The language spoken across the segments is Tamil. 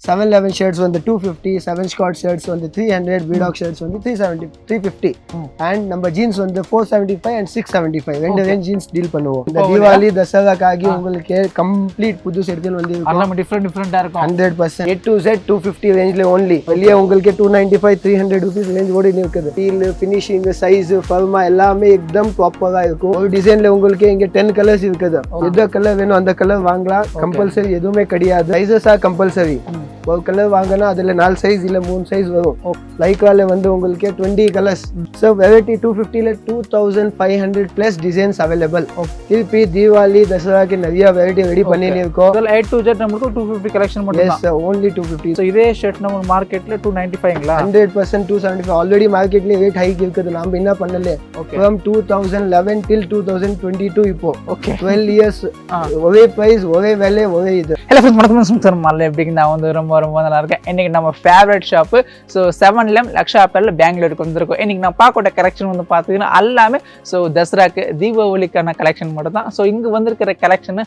711 shirts வந்து 250, 7 Scott shirts வந்து 300, Vidog shirts வந்து 370, 350 and நம்ம jeans வந்து 475 and 675 ரெண்டு ரேஞ்ச் jeans டீல் பண்ணுவோம். இந்த தீபாவளி தசராக்காகி உங்களுக்கு கம்ப்ளீட் புது எடுத்துன்னு வந்து எல்லாமே டிஃபரெண்டா இருக்கும். 100% A to Z 250 ரேஞ்ச்ல only. வெளிய உங்களுக்கு 295 300 rupees ரேஞ்ச் ஓடி இருக்குது. ஃபீல், ஃபினிஷிங், சைஸ், ஃபர்மா எல்லாமே एकदम ப்ராப்பரா இருக்கும். ஒரு டிசைன்ல உங்களுக்கு இங்க 10 கலர்ஸ் இருக்குது. எந்த கலர் வேணும் அந்த கலர் வாங்கலாம். கம்பல்சரி எதுவுமே கிடையாது. சைஸஸா கம்பல்சரி. ஒரு கலர் வாங்கினா அதுல 4 சைஸ் இல்ல 3 சைஸ் வரும். லைக்கால வந்து உங்களுக்கு 20 கலர்ஸ். ஸோ வெரைட்டி 250ல 2500 பிளஸ் டிசைன்ஸ் அவைலபிள். திருப்பி தீபாவளி தசராக்கு நிறைய வெரைட்டி ரெடி பண்ணிட்டு இருக்கோம். A to Z நமக்கு 250 கலெக்ஷன் மட்டும் தான். Yes only 250. சோ இதே ஷர்ட் நம்ம மார்க்கெட்ல 295ங்களா? 100% 275 ஆல்ரெடி மார்க்கெட்ல ரேட் ஹைக் இருக்குது. நாம என்ன பண்ணல from 2011 till 2022 இப்போ 12 இயர்ஸ் ஒரே பிரைஸ் ஒரே விலை ஒரே இது. ஹலோ ஃப்ரெண்ட்ஸ், வணக்கம் சார். மல்ல எப்படிங்க? நான் வந்து ரொம்ப நல்லா இருக்கேன். இன்னைக்கு நம்ம favourite shop so 7M Laksh apparel பெங்களூருக்கு வந்திருக்கோம். இன்னைக்கு நான் பார்க்கக்கூடிய கலெக்ஷன் வந்து பார்த்தீங்கன்னா எல்லாமே ஸோ தசராக்கு தீபாவளிக்கான கலெக்ஷன் மட்டும் தான். ஸோ இங்கே வந்திருக்கிற கலெக்ஷன்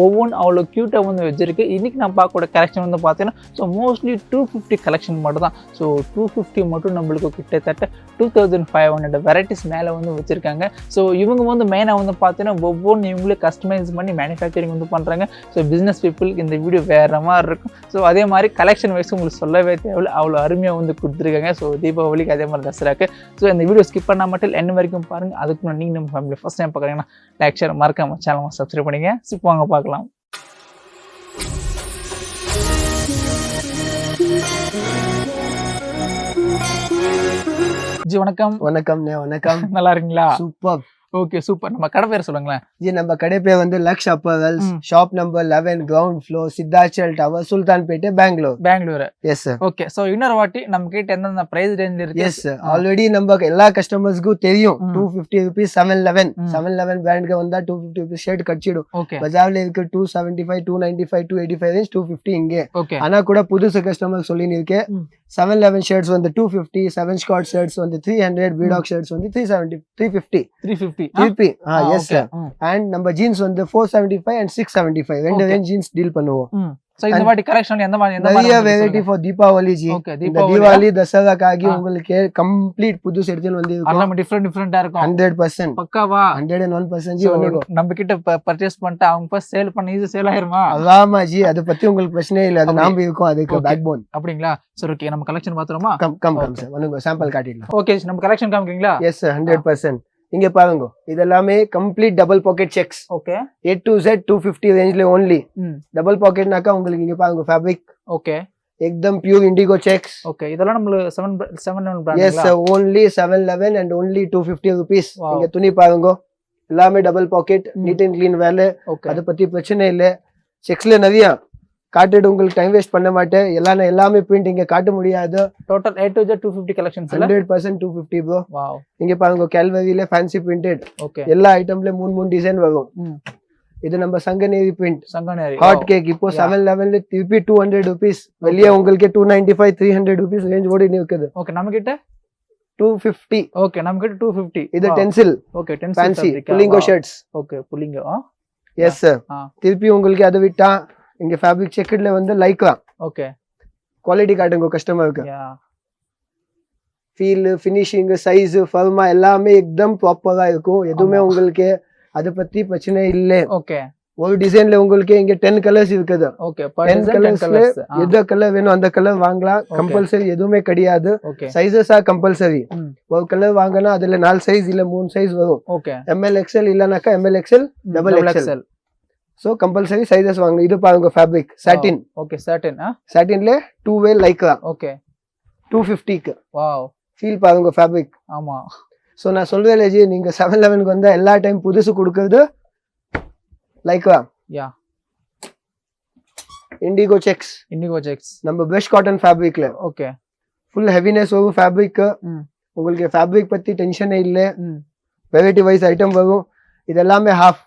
ஒவ்வொன்றும் அவ்வளோ க்யூட்டாக வந்து வச்சிருக்கு. இன்னைக்கு நான் பார்க்கக்கூடிய கலெக்ஷன் வந்து பார்த்தீங்கன்னா ஸோ மோஸ்ட்லி 250 கலெக்ஷன் மட்டும் தான். ஸோ 250 மட்டும் நம்மளுக்கு கிட்டத்தட்ட 2500 வெரைட்டிஸ் மேலே வந்து வச்சிருக்காங்க. ஸோ இவங்க வந்து மெயினாக வந்து பார்த்தீங்கன்னா ஒவ்வொன்றும் இவங்களே கஸ்டமைஸ் பண்ணி மேனுஃபேக்சரிங் வந்து பண்ணுறாங்க. ஸோ பிஸ்னஸ் பீப்புளுக்கு இந்த வீடியோ வேறு மாதிரி இருக்கும். ஸோ அதே மாதிரி கலெக்ஷன் வைஸ் உங்களுக்கு சொல்லவே தேவையில்லை, அவ்வளோ அருமையாக வந்து கொடுத்துருக்காங்க. ஸோ தீபாவளிக்கு அதே மாதிரி தசராக்கு. ஸோ இந்த வீடியோ ஸ்கிப் பண்ணால் மட்டும் என்ன வரைக்கும் பாருங்கள். அதுக்கு முன்னாடி நீங்கள் நம்ம ஃபேமிலி ஃபஸ்ட் டைம் பார்க்குறீங்கன்னா லைக் ஷேர் மறக்காம சேனல் சப்ஸ்கிரைப் பண்ணிங்க. சிப் வாங்க பார்க்கலாம். ஜி வணக்கம். வணக்கம். நல்லா இருக்கீங்களா? சூப்பர். Okay, super. நம்ம கடை பேர் சொல்லுங்களேன். ஜி நம்ம கடை பேர் வந்து Laksh apparels, shop number 11, ground floor, Siddharchal tower, Sultanpet, Bangalore. Yes sir. Okay, so இன்னொரு வாட்டி நம்ம கிட்ட எந்தெந்த பிரைஸ் ரேஞ்சில இருக்கு? Yes sir. ஆல்ரெடி நம்ம எல்லா கஸ்டமர்ஸ்க்கும் தெரியும் 250 rupees 711 பிராண்ட்க்கு வந்தா 250 rupees ஷர்ட் கட்சிடும். பஜார்ல இருக்கு 275, 295, 285 ரேஞ்ச், 250 இங்கே. ஆனா கூட புதுசு கஸ்டமர் சொல்லின்னு இருக்கேன் 711 ஷர்ட்ஸ் வந்து 250, 7 Scott shirts வந்து 300, Vidog shirts வந்து 370, 350 திருப்பி எஸ் சார். அண்ட் நம்ம ஜீன்ஸ் வந்து 475 and 675 ரெண்டு ரேஞ்ச் ஜீன்ஸ் டீல் பண்ணுவோம். சோ இந்த வாட்டி கலெக்ஷன் எந்த மாதிரி நிறைய வெரைட்டி ஃபார் தீபாவளி ஜி. இந்த தீபாவளி தசராக்காகி உங்களுக்கு கம்ப்ளீட் புது எடுத்துன்னு வந்து எல்லாமே டிஃபரெண்டா இருக்கும். 100% பக்காவா 101% ஜி வந்து நம்ம கிட்ட பர்ச்சேஸ் பண்ணிட்டு அவங்க ஃபர்ஸ்ட் சேல் பண்ணி ஈஸி சேல் ஆயிருமா? அதாமா ஜி, அத பத்தி உங்களுக்கு பிரச்சனை இல்ல. அது நாம இருக்கும், அதுக்கு பேக் போன். அப்படிங்களா? சரி, ஓகே. நம்ம கலெக்ஷன் பாத்துறோமா? கம் சார், வந்து சாம்பிள் காட்டிடலாம். ஓகே, நம்ம கலெக்ஷன் காமிக்கீங்களா? Yes sir, 100%. இங்க பாருங்க, இதெல்லாமே complete double pocket checks. Okay. A to Z 250 ரேஞ்ச்ல only. டபுள் பாக்கெட்னாக்கா உங்களுக்கு இங்க பாருங்க ஃபேப்ரிக். ஓகே. एकदम பியூர் இண்டிகோ செக்ஸ். ஓகே, இதெல்லாம் நம்ம 711 brand. Yes sir, only 711 and only 250 rupees. இங்க துணி பாருங்க, எல்லாமே double pocket, neat and clean வேலை. அத பத்தி பிரச்சனை இல்ல. செக்ஸ்ல நிறைய காட்டிட்டு உங்களுக்கு டைம் வேஸ்ட் பண்ண மாட்டேன். எல்லாமே பிரிண்ட் இங்க காட்ட முடியாது. Total A to Z 250 collections. 100% 250 bro. Wow. இங்க பாருங்க, கேல்வரியில ஃபேன்சி பிரிண்டட். ஓகே. எல்லா ஐட்டம்ல 3 டிசைன் வரும். இது நம்ம Sanganeri print, Sanganeri hot cake. இப்போ 711ல திருப்பி 200 rupees. வெளிய உங்களுக்கு 295 300 rupees ரேஞ்ச் ஓடி இருக்குது. ஓகே, நம்ம கிட்ட 250. ஓகே, நம்ம கிட்ட 250. இது டென்சில். ஓகே, டென்சில் ஃபேன்சி புலிங்கோ ஷர்ட்ஸ். ஓகே, புலிங்கோ. Yes sir. திருப்பி உங்களுக்கு அதை விட்டா இங்க ஃபேப்ரிக் செக்கட்ல வந்து லைக்ரா. ஓகே. குவாலிட்டி காட்டுங்க கஸ்டமருக்கு. ஃபீல், ஃபினிஷிங், சைஸ், ஃபர்மா எல்லாமே एकदम ப்ராப்பரா இருக்கும். எதுவுமே உங்களுக்கு அத பத்தி பிரச்சனை இல்ல. ஓகே. ஒரு டிசைன்ல உங்களுக்கு இங்க 10 கலர்ஸ் இருக்குது. ஓகே, 10 கலர்ஸ்ல எந்த கலர் வேணும் அந்த கலர் வாங்கலாம். கம்பல்சரி எதுவுமே கிடையாது. சைஸஸா கம்பல்சரி. ஒரு கலர் வாங்கினா அதுல 4 சைஸ் இல்ல 3 சைஸ் வரும். Okay. ML XL இல்லனாக்கா ML XL, double XL. So compulsory sizes வாங்க. இது பாருங்க ஃபேப்ரிக் சாட்டின். ஓகே, சாட்டின். சாட்டின்ல 2 வே லைக்ரா. ஓகே. 250 க்கு. வாவ். ஃபீல் பாருங்க ஃபேப்ரிக். ஆமா. சோ நான் சொல்வேல ஜி, நீங்க 711 க்கு வந்தா எல்லா டைம் புதுசு கொடுக்கிறது லைக்ரா. யா. Indigo checks. நம்ம பிரஷ் காட்டன் ஃபேப்ரிக்ல. ஓகே. ஃபுல் ஹெவினஸ் வரும் ஃபேப்ரிக். உங்களுக்கு ஃபேப்ரிக் பத்தி டென்ஷனே இல்ல. வெரைட்டி வைஸ் ஐட்டம் வரும். இது எல்லாமே half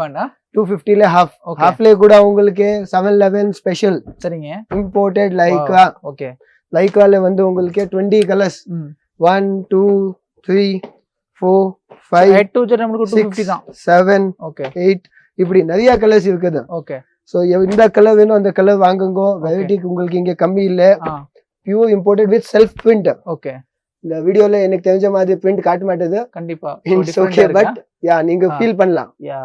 அண்ட் 250ல halfல கூட உங்களுக்கு 711 ஸ்பெஷல். சரிங்க. Imported Lycra. ஓகே. லைக்ரால வந்து உங்களுக்கு 20 கலர்ஸ். 1 2 3 4 5 A to Z நமக்கு 250 தான். 7 ஓகே. 8 இப்படி நிறைய கலர்ஸ் இருக்குது. ஓகே. ஸோ இந்த கலர் வேணும் அந்த கலர் வாங்குங்க. வெரைட்டிக்கு உங்களுக்கு இங்க கம்மி இல்ல. Pure imported with self print. Okay. இந்த வீடியோல எனக்கு தெரிஞ்ச மாதிரி பிரிண்ட் காட்ட மாட்டேது. கண்டிப்பா இட்ஸ் ஓகே, பட் யா நீங்க ஃபீல் பண்ணலாம். யா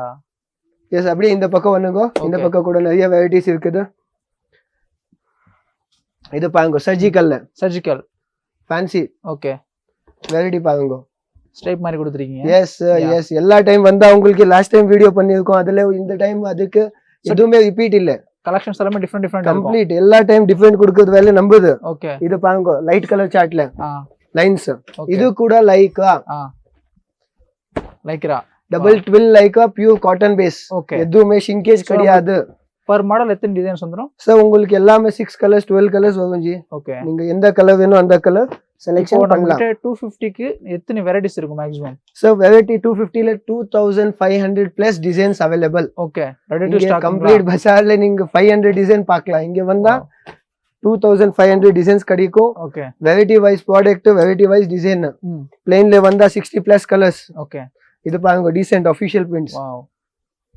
எஸ். அப்படியே இந்த பக்கம் வந்துங்க. இந்த பக்கம் கூட நிறைய வெரைட்டிஸ் இருக்குது. இது பாருங்க சர்ஜிக்கல் ஃபேன்சி. ஓகே. வெரைட்டி பாருங்க. ஸ்ட்ரைப் மாதிரி கொடுத்துருக்கீங்க. எஸ். எல்லா டைம் வந்தா உங்களுக்கு லாஸ்ட் டைம் வீடியோ பண்ணிருக்கோம். அதுல இந்த டைம் அதுக்கு எதுவுமே ரிப்பீட் இல்ல. கலெக்ஷன்ஸ் எல்லாமே டிஃபரெண்ட் கம்ப்ளீட் எல்லா டைம் டிஃபரெண்ட் கொடுக்கிறது வேலை நம்புது. ஓகே. இது பாருங்க லைட் கலர் சார்ட்ல லைன்ஸ். இது கூட Lycra double twill Lycra pure cotton base. எதுவுமே ஷிங்கேஜ் கிடையாது. பர் மாடல் எத்தனை டிசைன்ஸ் வந்துரும் சார்? உங்களுக்கு எல்லாமே 6 கலர்ஸ் 12 கலர்ஸ் வரும் ஜி. ஓகே. நீங்க எந்த கலர் வேணும் அந்த கலர் செலக்ஷன் பண்ணலாம். 250 க்கு எத்தனை வெரைட்டிஸ் இருக்கும் மேக்ஸिमम? சார் வெரைட்டி 250 ல 2500 plus designs available. Okay. Ready to stock. Complete பஜார்ல நீங்க 500 டிசைன் பார்க்கலாம். இங்க வந்தா 2500 டிசைன்ஸ் கிடைக்கும். Okay. Variety wise product, variety wise design. பிளேன்ல வந்தா 60 பிளஸ் கலர்ஸ். ஓகே. இது பாருங்க decent official prints. Wow.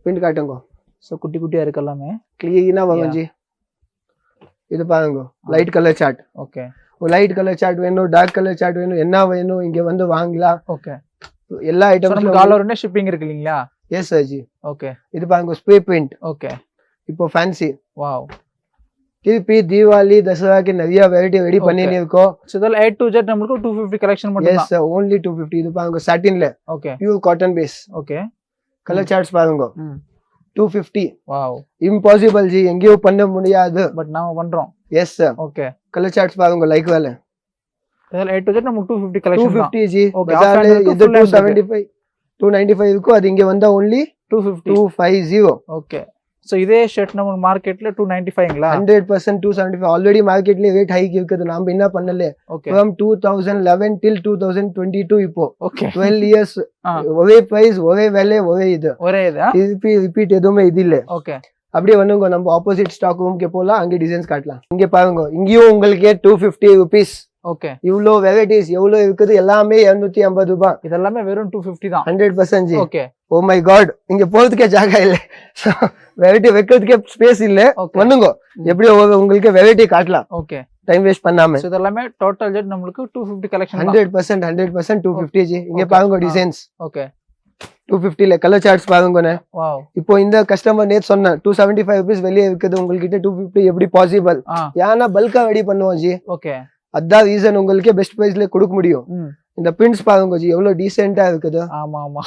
Print காட்டுங்க. சோ குட்டி குட்டியா இருக்கு எல்லாமே. கிளீனா வரும் ஜி. இது பாருங்க light colour shirt. Okay. Light colour shirt வேணும், டார்க் கலர் சார்ட் வேணும், என்ன வேணும் இங்க வந்து வாங்கலாம். ஓகே. எல்லா ஐட்டம்ஸ்ல ஆல் ஓவர் ஷிப்பிங் இருக்கு இல்லீங்களா? Yes sir G. ஓகே. இது பாருங்க ஸ்ப்ரே பெயிண்ட். ஓகே. இப்போ ஃபேன்சி. வாவ். திருப்பி தீபாவளி தசராக்கு நிறைய வெரைட்டி ரெடி பண்ணினே இருக்கோம். சோ இதெல்லாம் A to Z நமக்கு 250 கலெக்ஷன் மட்டும் தான். Yes sir, only 250. இது பாருங்க சாட்டின்ல. Okay. Pure cotton base. Okay. Colour charts பாருங்க. 250. வாவ். இம்பாசிபிள் ஜி, எங்கேயும் பண்ண முடியாது. பட் நாம பண்றோம். Yes sir. Okay. Colour charts பாருங்க லைக் வேலை. இதெல்லாம் A to Z நமக்கு 250 கலெக்ஷன் தான். 250 ஜி. பஜார்ல இது 275 295 இருக்கும். அது இங்க வந்தா only 250. ஓகே. சோ இதே ஷர்ட் நம்ம மார்க்கெட்ல 295ங்களா? 100% 275. ஆல்ரெடி மார்க்கெட்ல ரேட் ஹைக் இருக்குது. நாம என்ன பண்ணல, from 2011 till 2022 இப்போ 12 இயர்ஸ் ஒரே பிரைஸ், ஒரே விலை, ஒரே இது. திருப்பி ரிப்பீட் எதுவுமே இது இல்ல. ஓகே. அப்படியே வந்துங்க நம்ம ஆப்போசிட் ஸ்டாக் ரூம்க்கு போலாம். அங்க டிசைன்ஸ் காட்டலாம். இங்க பாருங்க, இங்கேயும் உங்களுக்கு 250 rupees. ஓகே. இவ்ளோ வெரைட்டிஸ் எவ்வளவு இருக்குது, எல்லாமே 250 ரூபாய். இதெல்லாமே வெறும் 250 தான். 100% ji. Okay. Oh my God, இங்க போறதுக்கே ஜாகா இல்ல, வெரைட்டி வைக்கிறதுக்கே ஸ்பேஸ் இல்ல. வந்துங்க எப்படி உங்களுக்கு வெரைட்டி காட்டலாம். ஓகே. டைம் வேஸ்ட் பண்ணாம. சோ இதெல்லாமே டோட்டல் ஜெட் நமக்கு 250 கலெக்ஷன். 100% 250 ஜி. இங்க பாருங்க டிசைன்ஸ். ஓகே. 250 ல கலர் சார்ட்ஸ் பாருங்க. வாவ். இப்போ இந்த கஸ்டமர் நேத்து சொன்ன 275 rupees வெளியே இருக்குது, உங்ககிட்ட 250 எப்படி பாசிபிள்? ஏன்னா பல்கா ரெடி பண்ணுவோம் ஜி. ஓகே. அதான் ரீசன் உங்களுக்கு பெஸ்ட் பிரைஸ்ல கொடுக்க முடியும். இந்த பிரிண்ட்ஸ் பாருங்க ஜி, எவ்வளவு டீசென்ட்டா இருக்குது. ஆமா ஆமா.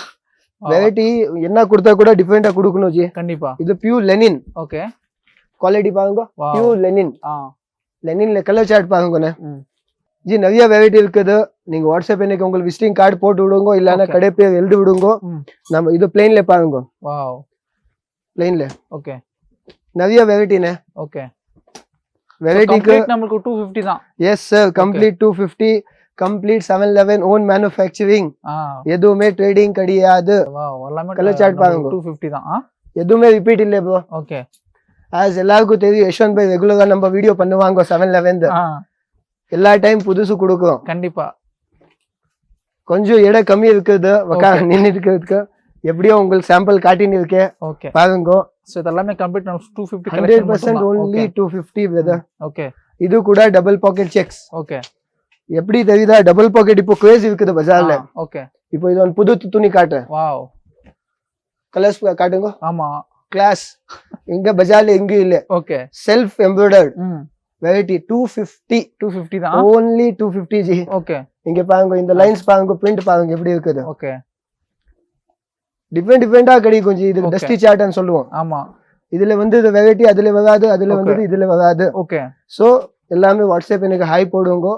வெரைட்டி என்ன கொடுத்தா கூட டிஃபரெண்டா கொடுக்கணும் ஜி. கண்டிப்பா. இது பியூர் லெனின். ஓகே. குவாலிட்டி பாருங்க, பியூர் லெனின். லெனின்ல கலர் சார்ட் பாருங்க ஜி. நிறைய வெரைட்டி இருக்குது. நீங்க வாட்ஸ்அப் எனக்கு உங்களுக்கு விசிட்டிங் கார்டு போட்டு விடுங்க, இல்லன்னா கடை பேர் எழுதி விடுங்க. நம்ம இது பிளெயின்ல பாருங்க. வாவ். பிளெயின்ல. ஓகே. நிறைய வெரைட்டினே. ஓகே. வெரைட்டிக்கு நமக்கு 250 தான். Yes sir, complete 250. Complete 711 own manufacturing. எதுவுமே ட்ரேடிங் கிடையாது. கலர் சார்ட் பாருங்க 250 தான். எதுவுமே ரிப்பீட் இல்ல ப்ரோ. ஓகே. as எல்லாருக்கும் தெரியும், யஷ்வந்த் பாய் ரெகுலரா நம்ம வீடியோ பண்ணுவாங்க 711. எல்லா டைம் புதுசு கொடுக்கும். கண்டிப்பா. கொஞ்சம் எடை கம்மி இருக்குது நின்று இருக்கிறதுக்கு. எப்படியோ உங்களுக்கு சாம்பிள் காட்டின்னு இருக்கேன். ஓகே. பாருங்க. சோ இதெல்லாம் complete 250 collection 100% only 250 brother. Okay. இது கூட டபுள் பாக்கெட் செக்ஸ். ஓகே. எப்படி தெரியுதா, டபுள் பாக்கெட் இப்போ கிரேஸ் இருக்குது பஜார்ல. ஓகே. இப்போ இது ஒரு புது துணி காட்டுறேன். வாவ். கலர்ஸ் காட்டுங்க. ஆமா. கிளாஸ் இங்க பஜார்ல எங்கேயும் இல்ல. ஓகே. செல்ஃப் எம்ப்ராய்டர்ட் வெரைட்டி 250 தான். only 250 G. ஓகே. இங்க பாருங்க, இந்த லைன்ஸ் பாருங்க, பிரிண்ட் பாருங்க எப்படி இருக்குது. ஓகே. டிஃபரெண்டா கிடைக்கும் ஜி. இது டஸ்டி சார்ட்னு சொல்லுவோம். ஆமா. இதுல வந்து இது வெரைட்டி அதுல வராது, அதுல வந்து இதுல வராது. ஓகே. சோ எல்லாமே வாட்ஸ்அப் எனக்கு ஹை போடுங்க.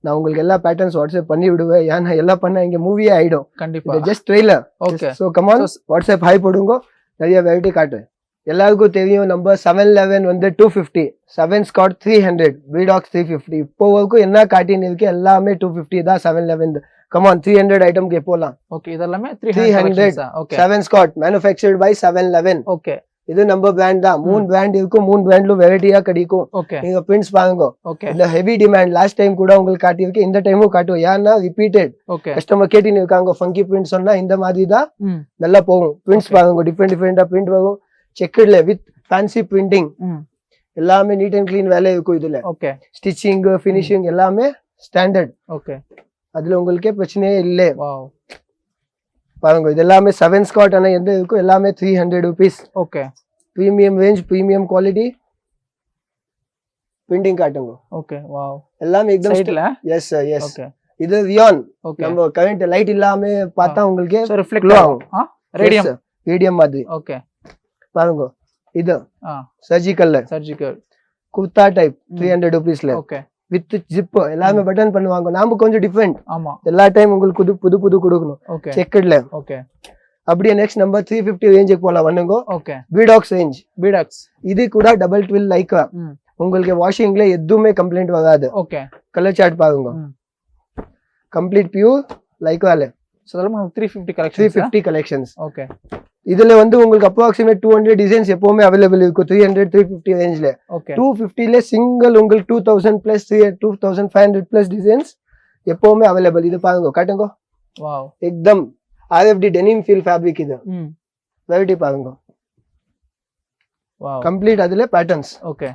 நான் உங்களுக்கு எல்லா பேட்டர்ன்ஸ் வாட்ஸ்அப் பண்ணி விடுவேன். ஏன்னா எல்லாம் பண்ணா இங்க மூவியே ஆயிடும். கண்டிப்பா. Just trailer. Okay. So come on, WhatsApp high போடுங்க. நிறைய வெரைட்டி காட்டுறேன். எல்லாருக்கும் தெரியும் நம்ம 711 வந்து 250, 7 ஸ்காட் 300, விடாக்ஸ் 350. இப்போ வரைக்கும் என்ன காட்டின்னு இருக்கு எல்லாமே 250 தான் 711. கம் ஆன், 300 ஐட்டம்க்கு போலாம். ஓகே. இதெல்லாம் 300. Okay. 7 Scott manufactured by 711. Okay. இது நம்ம பிராண்ட் தான். 3 பிராண்ட் இருக்கும். 3 பிராண்ட்ல வெரைட்டியா கிடைக்கும். ஓகே. நீங்க பிரிண்ட்ஸ் பாருங்க. ஓகே. இந்த ஹெவி டிமாண்ட் லாஸ்ட் டைம் கூட உங்களுக்கு காட்டியிருக்கு, இந்த டைமும் காட்டுவோம். ஏன்னா ரிப்பீட்டட் ஓகே. கஸ்டமர் கேட்டின்னு இருக்காங்க. ஃபங்கி பிரிண்ட் சொன்னா இந்த மாதிரி தான் நல்லா போகும். பிரிண்ட்ஸ் பாருங்க, டிஃபரெண்டா பிரிண்ட் வரும். செக்கட்ல வித் ஃபேன்சி பிரிண்டிங் எல்லாமே நீட் அண்ட் க்ளீன் வேலை இருக்கும் இதுல. ஓகே. ஸ்டிச்சிங் ஃபினிஷிங் எல்லாமே ஸ்டாண்டர்ட். ஓகே. அதுல உங்களுக்கே பிரச்சனையே இல்லை. வாவ். பாருங்க இது எல்லாமே 7 ஸ்காட் ஆனா எந்த இருக்கும் எல்லாமே 300 rupees. Okay. Premium range premium quality printing காட்டுங்க. ஓகே. வாவ். எல்லாமே एकदम சைடுல. Yes yes. ஓகே. இது ரியான். ஓகே. நம்ம கரண்ட் லைட் இல்லாம பார்த்தா உங்களுக்கு சோ ரிஃப்ளெக்ட் ஆகும். ரேடியம். ரேடியம் மாதிரி. ஓகே. பாருங்க இது சர்ஜிக்கல் குர்தா டைப் 300 rupeesல. ஓகே. வித் ஜிப் எல்லாமே பட்டன் பண்ணுவாங்க. நாம கொஞ்சம் டிஃபரெண்ட். ஆமா. எல்லா டைம் உங்களுக்கு புது புது கொடுக்கணும். ஓகே. செக்கட்ல. ஓகே. அப்படியே நெக்ஸ்ட் நம்பர் 350 ரேஞ்சுக்கு போலாம் வந்துங்க. ஓகே. பீடாக்ஸ் ரேஞ்ச். பீடாக்ஸ் இது கூட டபுள் ட்வில் லைக்கா. உங்களுக்கு வாஷிங்ல எதுவுமே கம்ப்ளைண்ட் வராது. ஓகே. கலர் சார்ட் பாருங்க. கம்ப்ளீட் பியூர் லைக்கால. சோ அதெல்லாம் 350 கலெக்ஷன்ஸ். 350 கலெக்ஷன்ஸ். ஓகே. இதுல வந்து உங்களுக்கு அப்ராக்சிமேட் 200 டிசைன்ஸ் எப்பவுமே அவைலபிள் இருக்கும். 300 350 ரேஞ்ச்ல. ஓகே. 250ல சிங்கிள் உங்களுக்கு 2000 பிளஸ் 2500 பிளஸ் டிசைன்ஸ் எப்பவுமே அவைலபிள். இது பாருங்க காட்டுங்க. வாவ். एकदम RFD denim feel fabric இது. வெரைட்டி பாருங்க. வாவ். கம்ப்ளீட் அதுல பேட்டர்ன்ஸ். ஓகே.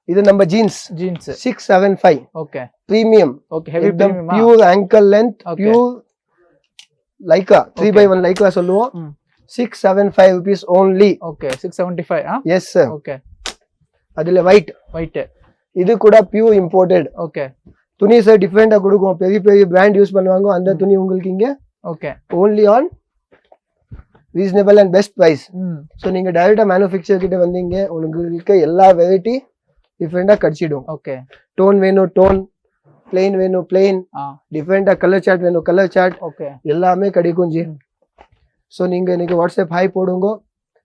இது நம்ம jeans 675. Okay. Premium. Okay. Heavy premium. Pure ankle length pure Lyca 3/1 Lyca சொல்லுவோம். 675 rupees only. Okay. 675. S sir. Okay. அதுல ஒயிட். இது கூட பியூர் இம்போர்ட்டட். ஓகே. துணி சார் டிஃபரெண்டா கொடுக்கும். பெரிய பெரிய பிராண்ட் யூஸ் பண்ணுவாங்க. அந்த துணி உங்களுக்கு இங்க okay. only on reasonable and best price. So நீங்க டைரக்டா மேனுஃபேக்சர் கிட்ட வந்தீங்க உங்களுக்கு எல்லா வெரைட்டி டிஃபரெண்டா கிடைச்சிடும். ஓகே. டோன் வேணும் டோன், பிளெயின் வேணும் பிளெயின், டிஃபரெண்டா கலர் சார்ட் வேணும் கலர் சார்ட். ஓகே. எல்லாமே கிடைக்கும் ஜி. சோ நீங்க இன்னைக்கு வாட்ஸ்அப் ஹாய் போடுங்க,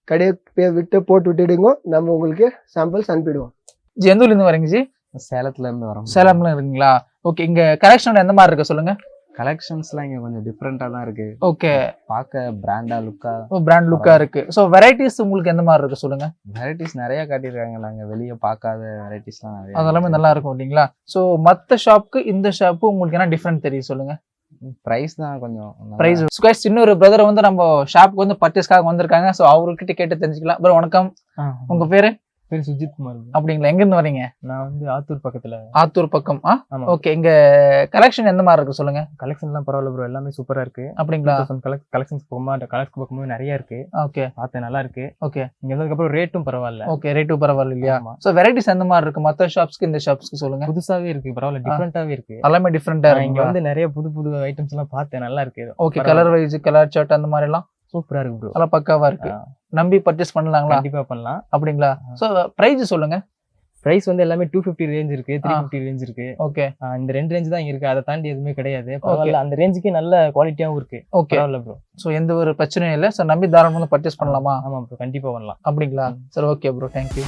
கடை பேர் விட்டு போட்டு விட்டுடுங்க, நம்ம உங்களுக்கு சாம்பிள்ஸ் அனுப்பிடுவோம். ஜி எந்த ஊர்ல இருந்து வரீங்க ஜி? சேலத்துல இருந்து வரோம். சேலம்ல இருக்கீங்களா? ஓகே. இங்க கலெக்ஷன் எந்த மாதிரி இருக்கு சொல்லுங்க. கலெக்ஷன்ஸ்லாம் இங்க கொஞ்சம் டிஃபரெண்டா தான் இருக்கு. ஓகே. பார்க்க பிராண்டா லுக்கா. பிராண்ட் லுக்கா இருக்கு. சோ வெரைட்டிஸ் உங்களுக்கு எந்த மாதிரி இருக்கு சொல்லுங்க. வெரைட்டிஸ் நிறைய காட்டியிருக்காங்க. நாங்க வெளிய பார்க்காத வெரைட்டிஸ்லாம் நிறைய. அதெல்லாமே நல்லா இருக்கும் இல்லீங்களா? சோ மத்த ஷாப்க்கு இந்த ஷாப்பு உங்களுக்கு என்ன டிஃபரெண்ட் தெரியும் சொல்லுங்க. பிரைஸ் தான் கொஞ்சம். Price squares. இன்னொரு பிரதர் வந்து நம்ம ஷாப்புக்கு வந்து பர்ச்சேஸ்க்காக வந்திருக்காங்க. சோ அவர்கிட்ட கேட்டு தெரிஞ்சுக்கலாம். ப்ரோ வணக்கம். உங்க பேரு? பேர் சுஜித் குமார். அப்படிங்களா? எங்க இருந்து வரீங்க? நான் வந்து ஆத்தூர் பக்கத்துல. ஆத்தூர் பக்கம். ஓகே. இங்க கலெக்ஷன் எந்த மாதிரி இருக்கு சொல்லுங்க. கலெக்ஷன் எல்லாம் பரவாயில்ல ப்ரோ, எல்லாமே சூப்பரா இருக்கு. அப்படிங்களா? கலெக்ஷன்ஸ் பார்க்கும்போது நிறைய இருக்கு. ஓகே. பார்த்தேன் நல்லா இருக்கு. ஓகே. இங்க வந்ததுக்கு அப்புறம் ரேட்டும் பரவாயில்ல. ஓகே. ரேட்டும் பரவாயில்ல இல்லையா? சோ வெரைட்டிஸ் எந்த மாதிரி இருக்கு மத்த ஷாப்ஸ்க்கு இந்த ஷாப்ஸ்க்கு சொல்லுங்க. புதுசாவே இருக்கு, பரவாயில்ல, டிஃபரெண்டாவே இருக்கு. எல்லாமே டிஃபரெண்டா இருக்கு. இங்க வந்து நிறைய புது புது ஐட்டம்ஸ் எல்லாம் பார்த்தேன், நல்லா இருக்கு. Okay. Colour wise colour chart அந்த மாதிரி எல்லாம் சூப்பரா இருக்கு ப்ரோ. நல்லா பக்காவா இருக்கு. நம்பி பர்ச்சேஸ் பண்ணலாங்களா? கண்டிப்பா பண்ணலாம். அப்படிங்களா? சோ பிரைஸ் சொல்லுங்க. பிரைஸ் வந்து எல்லாமே 250 ரேஞ்ச் இருக்கு, 350 ரேஞ்ச் இருக்கு. ஓகே. இந்த ரெண்டு ரேஞ்ச் தான் இருக்கு, அதை தாண்டி எதுவுமே கிடையாது. பரவாயில்ல, அந்த ரேஞ்சுக்கு நல்ல குவாலிட்டியாவும் இருக்கு. ஓகே. பரவாயில்ல ப்ரோ. சோ எந்த ஒரு பிரச்சனையும் இல்ல. சோ நம்பி தாராளமா பர்ச்சேஸ் பண்ணலாமா? ஆமா ப்ரோ, கண்டிப்பா பண்ணலாம். அப்படிங்களா? சரி ஓகே ப்ரோ, தேங்க்யூ.